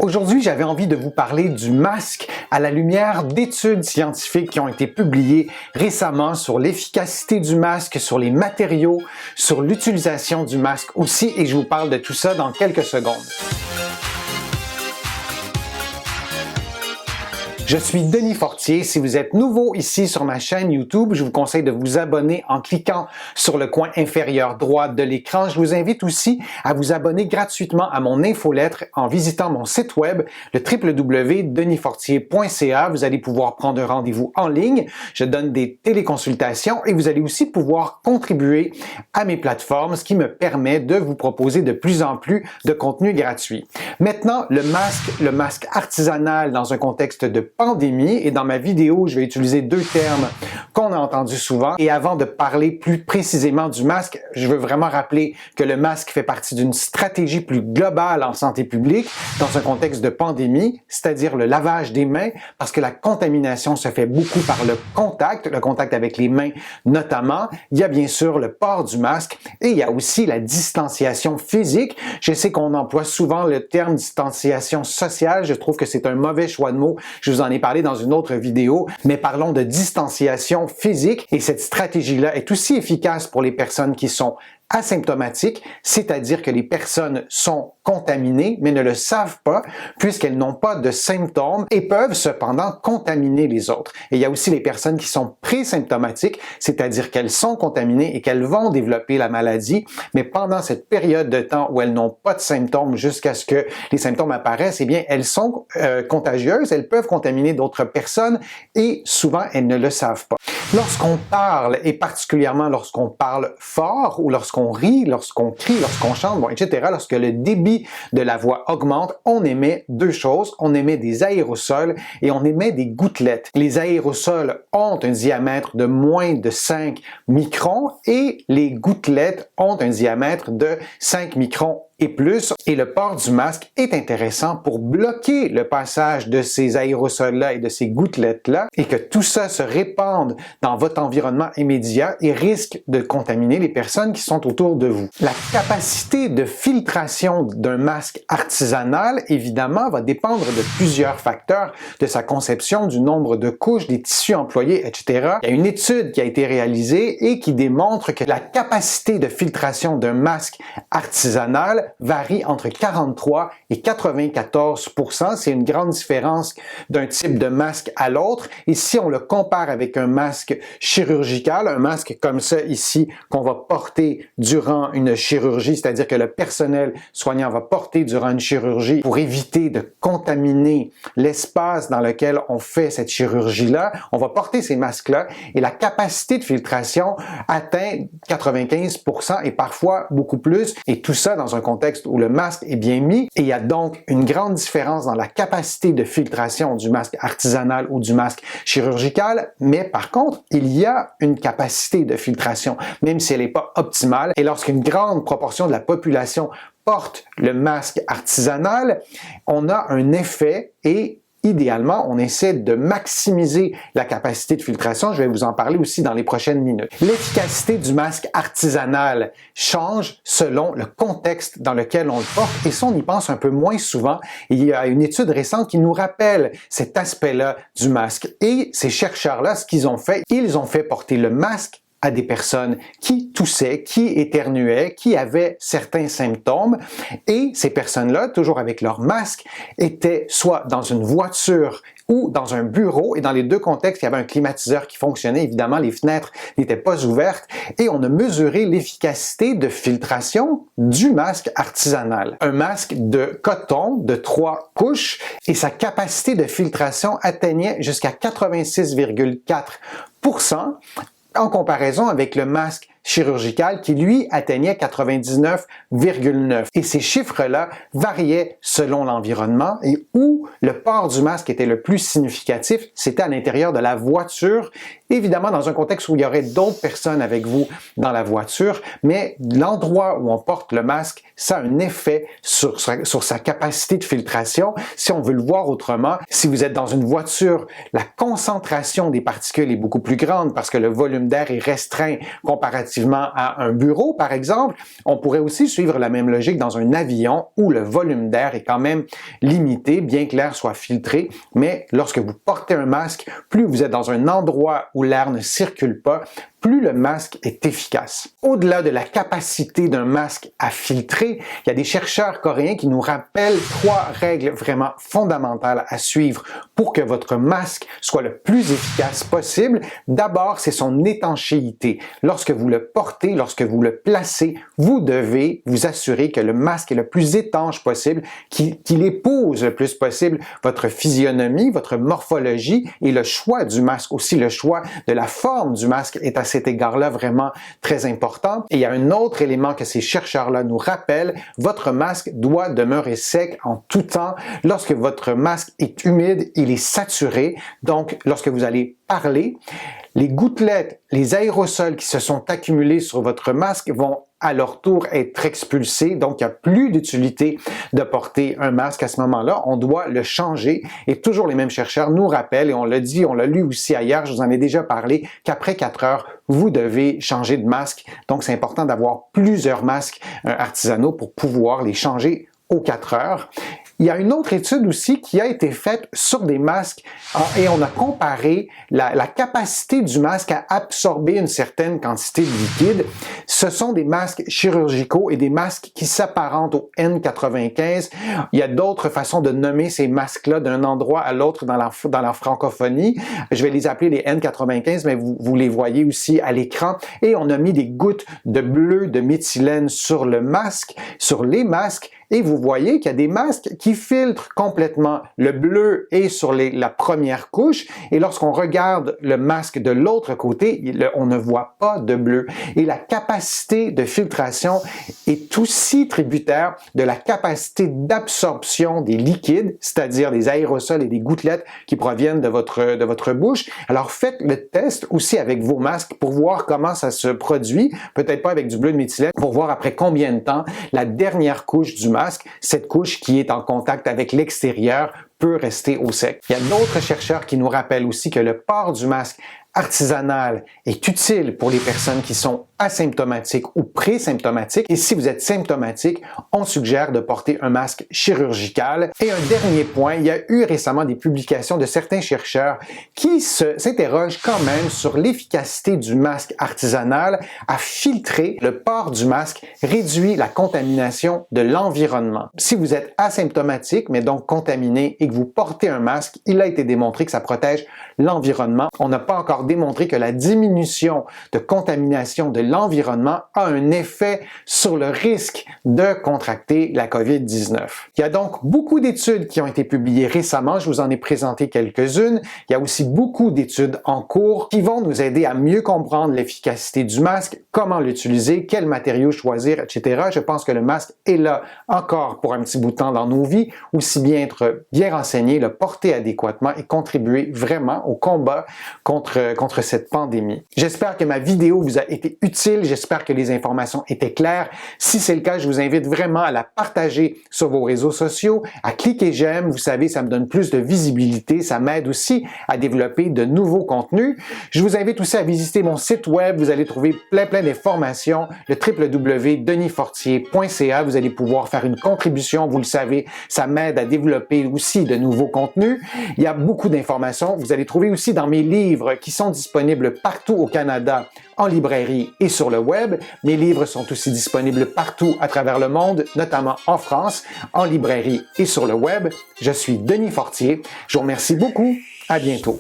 Aujourd'hui, j'avais envie de vous parler du masque à la lumière d'études scientifiques qui ont été publiées récemment sur l'efficacité du masque, sur les matériaux, sur l'utilisation du masque aussi, et je vous parle de tout ça dans quelques secondes. Je suis Denis Fortier. Si vous êtes nouveau ici sur ma chaîne YouTube, je vous conseille de vous abonner en cliquant sur le coin inférieur droit de l'écran. Je vous invite aussi à vous abonner gratuitement à mon infolettre en visitant mon site web, le www.denisfortier.ca. Vous allez pouvoir prendre un rendez-vous en ligne. Je donne des téléconsultations et vous allez aussi pouvoir contribuer à mes plateformes, ce qui me permet de vous proposer de plus en plus de contenu gratuit. Maintenant, le masque artisanal dans un contexte de pandémie, et dans ma vidéo, je vais utiliser deux termes qu'on a entendus souvent. Et avant de parler plus précisément du masque, je veux vraiment rappeler que le masque fait partie d'une stratégie plus globale en santé publique dans un contexte de pandémie, c'est-à-dire le lavage des mains, parce que la contamination se fait beaucoup par le contact avec les mains notamment. Il y a bien sûr le port du masque et il y a aussi la distanciation physique. Je sais qu'on emploie souvent le terme distanciation sociale. Je trouve que c'est un mauvais choix de mots. Je vous en ai parlé dans une autre vidéo, mais parlons de distanciation physique, et cette stratégie-là est aussi efficace pour les personnes qui sont asymptomatiques, c'est-à-dire que les personnes sont contaminées mais ne le savent pas puisqu'elles n'ont pas de symptômes et peuvent cependant contaminer les autres. Et il y a aussi les personnes qui sont présymptomatiques, c'est-à-dire qu'elles sont contaminées et qu'elles vont développer la maladie, mais pendant cette période de temps où elles n'ont pas de symptômes jusqu'à ce que les symptômes apparaissent, eh bien elles sont contagieuses, elles peuvent contaminer d'autres personnes et souvent elles ne le savent pas. Lorsqu'on parle, et particulièrement lorsqu'on parle fort ou lorsqu'on rit, lorsqu'on crie, lorsqu'on chante, etc., lorsque le débit de la voix augmente, on émet deux choses. On émet des aérosols et on émet des gouttelettes. Les aérosols ont un diamètre de moins de 5 microns et les gouttelettes ont un diamètre de 5 microns et plus, et le port du masque est intéressant pour bloquer le passage de ces aérosols-là et de ces gouttelettes-là, et que tout ça se répande dans votre environnement immédiat et risque de contaminer les personnes qui sont autour de vous. La capacité de filtration d'un masque artisanal, évidemment, va dépendre de plusieurs facteurs, de sa conception, du nombre de couches, des tissus employés, etc. Il y a une étude qui a été réalisée et qui démontre que la capacité de filtration d'un masque artisanal varie entre 43 et 94%. C'est une grande différence d'un type de masque à l'autre. Et si on le compare avec un masque chirurgical, un masque comme ça ici qu'on va porter durant une chirurgie, c'est-à-dire que le personnel soignant va porter durant une chirurgie pour éviter de contaminer l'espace dans lequel on fait cette chirurgie-là, on va porter ces masques-là et la capacité de filtration atteint 95% et parfois beaucoup plus, et tout ça dans un contexte où le masque est bien mis, et il y a donc une grande différence dans la capacité de filtration du masque artisanal ou du masque chirurgical, mais par contre, il y a une capacité de filtration, même si elle n'est pas optimale, et lorsqu'une grande proportion de la population porte le masque artisanal, on a un effet et idéalement, on essaie de maximiser la capacité de filtration. Je vais vous en parler aussi dans les prochaines minutes. L'efficacité du masque artisanal change selon le contexte dans lequel on le porte, et ça, on y pense un peu moins souvent. Il y a une étude récente qui nous rappelle cet aspect-là du masque. Et ces chercheurs-là, ce qu'ils ont fait, ils ont fait porter le masque à des personnes qui toussaient, qui éternuaient, qui avaient certains symptômes, et ces personnes-là, toujours avec leur masque, étaient soit dans une voiture ou dans un bureau, et dans les deux contextes, il y avait un climatiseur qui fonctionnait. Évidemment, les fenêtres n'étaient pas ouvertes, et on a mesuré l'efficacité de filtration du masque artisanal. Un masque de coton de 3 couches, et sa capacité de filtration atteignait jusqu'à 86,4%, en comparaison avec le masque chirurgical qui, lui, atteignait 99,9. Et ces chiffres-là variaient selon l'environnement, et où le port du masque était le plus significatif, c'était à l'intérieur de la voiture, évidemment dans un contexte où il y aurait d'autres personnes avec vous dans la voiture, mais l'endroit où on porte le masque, ça a un effet sur sa capacité de filtration. Si on veut le voir autrement, si vous êtes dans une voiture, la concentration des particules est beaucoup plus grande parce que le volume d'air est restreint comparativement comparativement à un bureau, par exemple. On pourrait aussi suivre la même logique dans un avion où le volume d'air est quand même limité, bien que l'air soit filtré, mais lorsque vous portez un masque, plus vous êtes dans un endroit où l'air ne circule pas, plus le masque est efficace. Au-delà de la capacité d'un masque à filtrer, il y a des chercheurs coréens qui nous rappellent 3 règles vraiment fondamentales à suivre pour que votre masque soit le plus efficace possible. D'abord, c'est son étanchéité. Lorsque vous le portez, lorsque vous le placez, vous devez vous assurer que le masque est le plus étanche possible, qu'il épouse le plus possible votre physionomie, votre morphologie et le choix du masque, aussi le choix de la forme du masque est à cet égard-là vraiment très important. Et il y a un autre élément que ces chercheurs-là nous rappellent, votre masque doit demeurer sec en tout temps. Lorsque votre masque est humide, il est saturé. Donc, lorsque vous allez parler, les gouttelettes, les aérosols qui se sont accumulés sur votre masque vont à leur tour être expulsés. Donc, il n'y a plus d'utilité de porter un masque à ce moment-là. On doit le changer. Et toujours les mêmes chercheurs nous rappellent, et on l'a dit, on l'a lu aussi ailleurs, je vous en ai déjà parlé, qu'après 4 heures, vous devez changer de masque. Donc, c'est important d'avoir plusieurs masques artisanaux pour pouvoir les changer aux 4 heures. Il y a une autre étude aussi qui a été faite sur des masques et on a comparé la capacité du masque à absorber une certaine quantité de liquide. Ce sont des masques chirurgicaux et des masques qui s'apparentent au N95. Il y a d'autres façons de nommer ces masques-là d'un endroit à l'autre dans la francophonie. Je vais les appeler les N95, mais vous les voyez aussi à l'écran. Et on a mis des gouttes de bleu de méthylène sur le masque, sur les masques. Et vous voyez qu'il y a des masques qui filtrent complètement le bleu et sur la première couche. Et lorsqu'on regarde le masque de l'autre côté, on ne voit pas de bleu. Et la capacité de filtration est aussi tributaire de la capacité d'absorption des liquides, c'est-à-dire des aérosols et des gouttelettes qui proviennent de votre bouche. Alors faites le test aussi avec vos masques pour voir comment ça se produit, peut-être pas avec du bleu de méthylène, pour voir après combien de temps la dernière couche du masque, cette couche qui est en contact avec l'extérieur, peut rester au sec. Il y a d'autres chercheurs qui nous rappellent aussi que le port du masque artisanal est utile pour les personnes qui sont asymptomatiques ou présymptomatiques. Et si vous êtes symptomatique, on suggère de porter un masque chirurgical. Et un dernier point, il y a eu récemment des publications de certains chercheurs qui s'interrogent quand même sur l'efficacité du masque artisanal à filtrer. Le port du masque réduit la contamination de l'environnement. Si vous êtes asymptomatique, mais donc contaminé et que vous portez un masque, il a été démontré que ça protège l'environnement. On n'a pas encore démontré que la diminution de contamination de l'environnement a un effet sur le risque de contracter la COVID-19. Il y a donc beaucoup d'études qui ont été publiées récemment, je vous en ai présenté quelques-unes. Il y a aussi beaucoup d'études en cours qui vont nous aider à mieux comprendre l'efficacité du masque, comment l'utiliser, quels matériaux choisir, etc. Je pense que le masque est là encore pour un petit bout de temps dans nos vies, aussi bien être bien renseigné, le porter adéquatement et contribuer vraiment au combat contre cette pandémie. J'espère que ma vidéo vous a été utile, j'espère que les informations étaient claires. Si c'est le cas, je vous invite vraiment à la partager sur vos réseaux sociaux, à cliquer j'aime, vous savez, ça me donne plus de visibilité, ça m'aide aussi à développer de nouveaux contenus. Je vous invite aussi à visiter mon site web, vous allez trouver plein d'informations, le www.denisfortier.ca. Vous allez pouvoir faire une contribution, vous le savez, ça m'aide à développer aussi de nouveaux contenus. Il y a beaucoup d'informations, vous allez trouver aussi dans mes livres qui sont disponibles partout au Canada, en librairie et sur le web. Mes livres sont aussi disponibles partout à travers le monde, notamment en France, en librairie et sur le web. Je suis Denis Fortier. Je vous remercie beaucoup. À bientôt.